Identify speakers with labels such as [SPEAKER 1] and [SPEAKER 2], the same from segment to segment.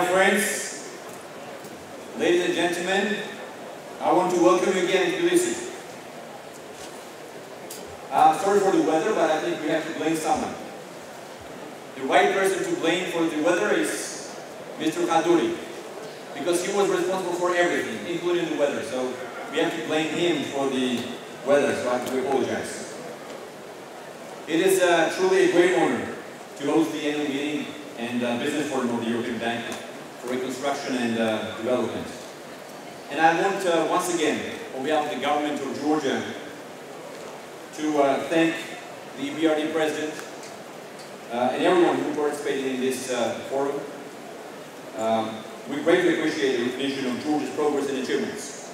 [SPEAKER 1] Dear friends, ladies and gentlemen, I want to welcome you again in Tbilisi. Sorry for the weather, but I think we have to blame someone. The right person to blame for the weather is Mr. Kaduri, because he was responsible for everything, including the weather. So we have to blame him for the weather, so I have to apologize. It is truly a great honor to host the annual meeting and business forum of the European Bank for Reconstruction and Development. And I want once again, on behalf of the government of Georgia, to thank the EBRD president and everyone who participated in this forum. We greatly appreciate the recognition of Georgia's progress and achievements.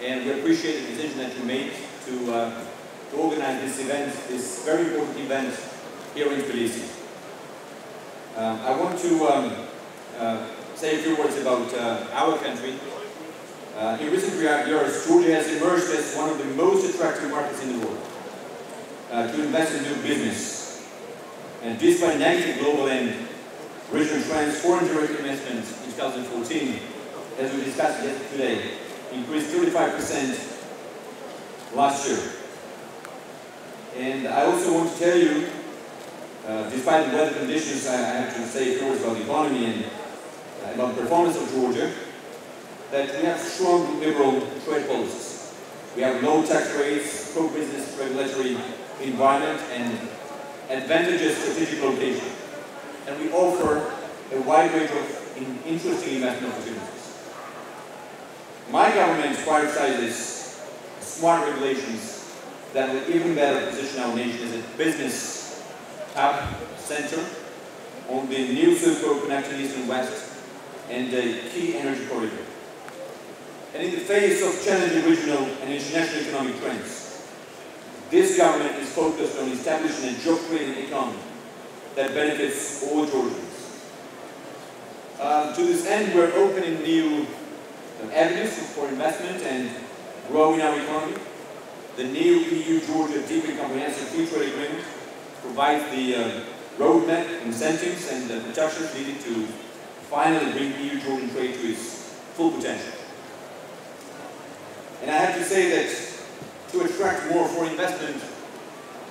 [SPEAKER 1] And we appreciate the decision that you made to organize this event, this very important event here in Tbilisi. I want to say a few words about our country. In recent years, Georgia has emerged as one of the most attractive markets in the world to invest in new business. And despite negative global and regional trends, foreign direct investment in 2014, as we discussed today, increased 35% last year. And I also want to tell you, despite the weather conditions, I have to say a few words about the economy and about the performance of Georgia, that we have strong liberal trade policies. We have low tax rates, pro-business regulatory environment, and advantageous strategic location. And we offer a wide range of interesting investment opportunities. My government prioritizes smart regulations that will even better position our nation as a business hub center on the new Silk Road connecting East and West and a key energy corridor. And in the face of challenging regional and international economic trends, this government is focused on establishing a job-creating economy that benefits all Georgians. To this end, we're opening new avenues for investment and growing our economy. The new EU-Georgia Deep and Comprehensive Free Trade Agreement provides the roadmap, incentives, and the protections needed to finally bring EU-Georgian trade to its full potential. And I have to say that to attract more foreign investment,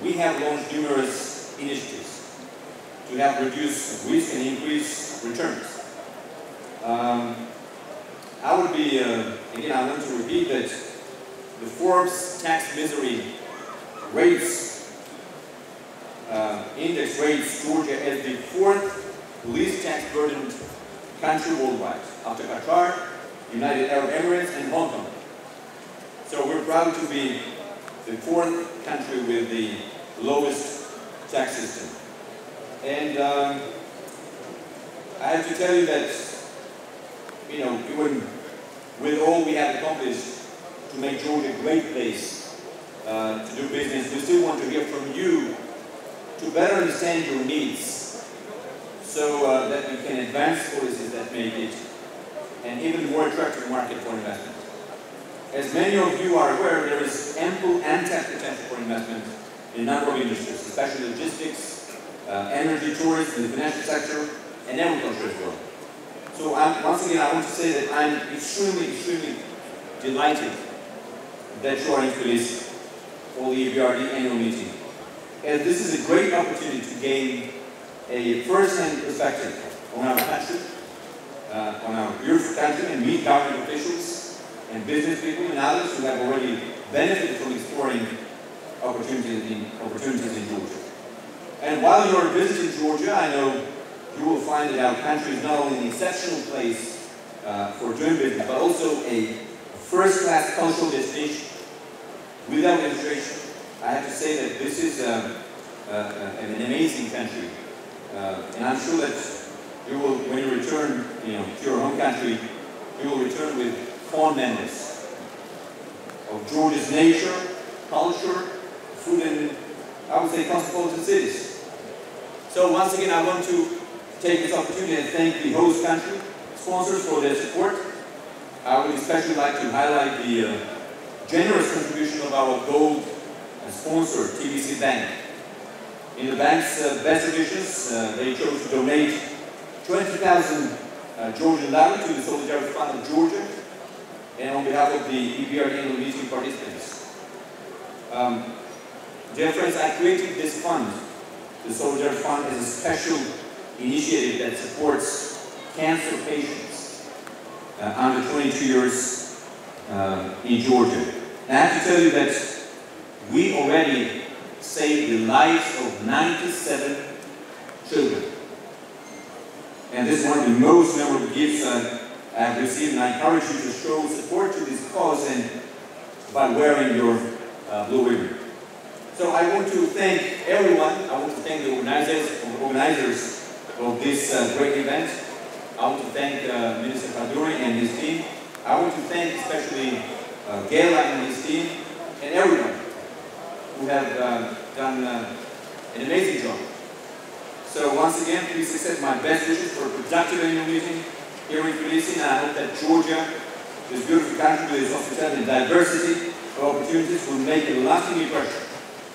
[SPEAKER 1] we have launched numerous initiatives to help reduce risk and increase returns. I would be, again, I want to repeat that the Forbes tax misery rates, index rates Georgia as the fourth least tax burdened country worldwide, after Qatar, United Arab Emirates, and Hong Kong. So we're proud to be the fourth country with the lowest tax system. And I have to tell you that, you know, even with all we have accomplished to make Georgia a great place to do business, we still want to hear from you to better understand your needs so that we can advance policies that make it an even more attractive market for investment. As many of you are aware, there is ample untapped potential for investment in a number of industries, especially logistics, energy, tourism, the financial sector, and agriculture as well. So once again, I want to say that I'm extremely delighted that you are in Tbilisi for the EBRD annual meeting. And this is a great opportunity to gain a first-hand perspective on our country, on our beautiful country, and meet government officials and business people and others who have already benefited from exploring opportunities in Georgia. And while you're visiting Georgia, I know you will find that our country is not only an exceptional place for doing business, but also a first-class cultural destination. Without illustration, I have to say that this is an amazing country. And I'm sure that you will, when you return to your home country, you will return with fond memories of Georgia's nature, culture, food, and I would say cosmopolitan cities. So once again, I want to take this opportunity and thank the host country sponsors for their support. I would especially like to highlight the generous contribution of our gold sponsor, TBC Bank. In the bank's best traditions, they chose to donate 20,000 Georgian Lally to the Solidarity Fund of Georgia, and on behalf of the EBRD annual meeting participants. Dear friends, I created this fund, the Solidarity Fund, as a special initiative that supports cancer patients under 22 years in Georgia. And I have to tell you that we already saved the lives of 97 children. And this is one of the most memorable gifts I have received, and I encourage you to show support to this cause and by wearing your blue ribbon. So I want to thank everyone. I want to thank the organizers of this great event. I want to thank Minister Kaduri and his team. I want to thank especially Gela and his team, and everyone who have done an amazing job. So once again, please accept my best wishes for a productive annual meeting here in Tbilisi, and I hope that Georgia, this beautiful country with its hospitality and diversity of opportunities, will make a lasting impression,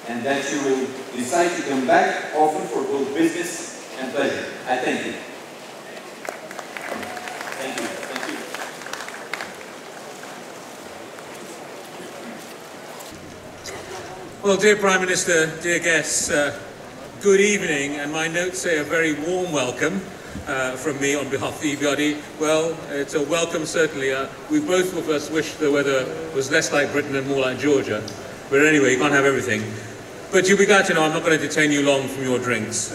[SPEAKER 1] and that you will decide to come back often for both business and pleasure. I thank you. Thank you. Thank you.
[SPEAKER 2] Well, dear Prime Minister, dear guests, good evening, and my notes say a very warm welcome from me on behalf of the EBRD. Well, it's a welcome certainly. We both of us wish the weather was less like Britain and more like Georgia, but anyway, you can't have everything. But you'll be glad to know I'm not going to detain you long from your drinks.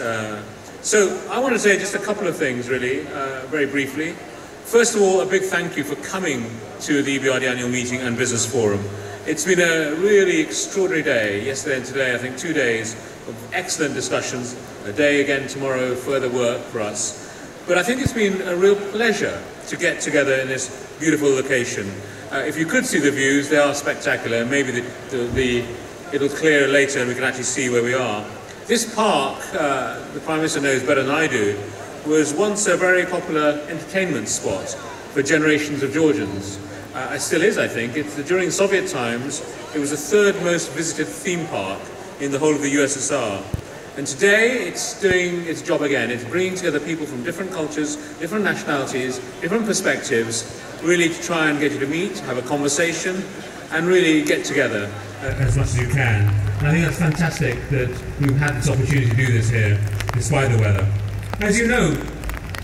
[SPEAKER 2] So I want to say just a couple of things really, very briefly. First of all, a big thank you for coming to the EBRD annual meeting and business forum. It's been a really extraordinary day, yesterday and today, I think 2 days of excellent discussions, a day again tomorrow, further work for us. But I think it's been a real pleasure to get together in this beautiful location. If you could see the views, they are spectacular. Maybe it'll clear later and we can actually see where we are. This park, the Prime Minister knows better than I do, was once a very popular entertainment spot for generations of Georgians. It still is, I think. During Soviet times, it was the third most visited theme park in the whole of the USSR. And today, it's doing its job again. It's bringing together people from different cultures, different nationalities, different perspectives, really to try and get you to meet, have a conversation, and really get together as much as you can. And I think that's fantastic that we've had this opportunity to do this here, despite the weather. As you know,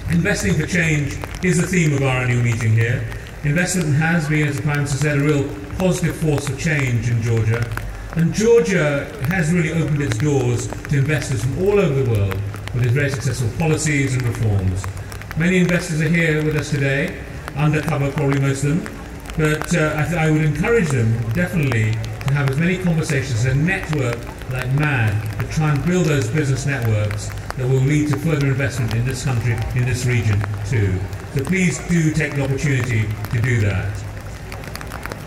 [SPEAKER 2] investing for change is the theme of our annual meeting here. Investment has been, as the Prime Minister said, a real positive force for change in Georgia. And Georgia has really opened its doors to investors from all over the world with its very successful policies and reforms. Many investors are here with us today, undercover probably most of them, but I would encourage them definitely to have as many conversations and network like mad to try and build those business networks that will lead to further investment in this country, in this region too. So please do take the opportunity to do that.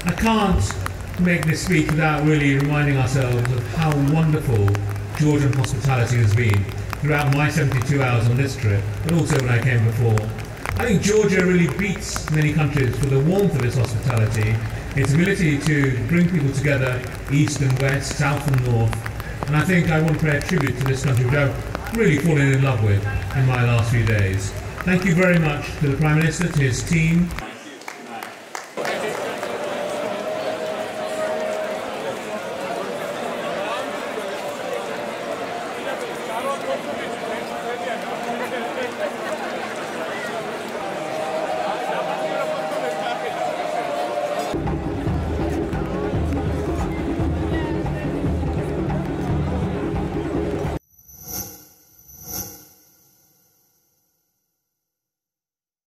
[SPEAKER 2] I can't make this speech without really reminding ourselves of how wonderful Georgian hospitality has been throughout my 72 hours on this trip, but also when I came before. I think Georgia really beats many countries for the warmth of its hospitality, its ability to bring people together, east and west, south and north, and I think I want to pay a tribute to this country, which I've really fallen in love with in my last few days. Thank you very much to the Prime Minister, to his team,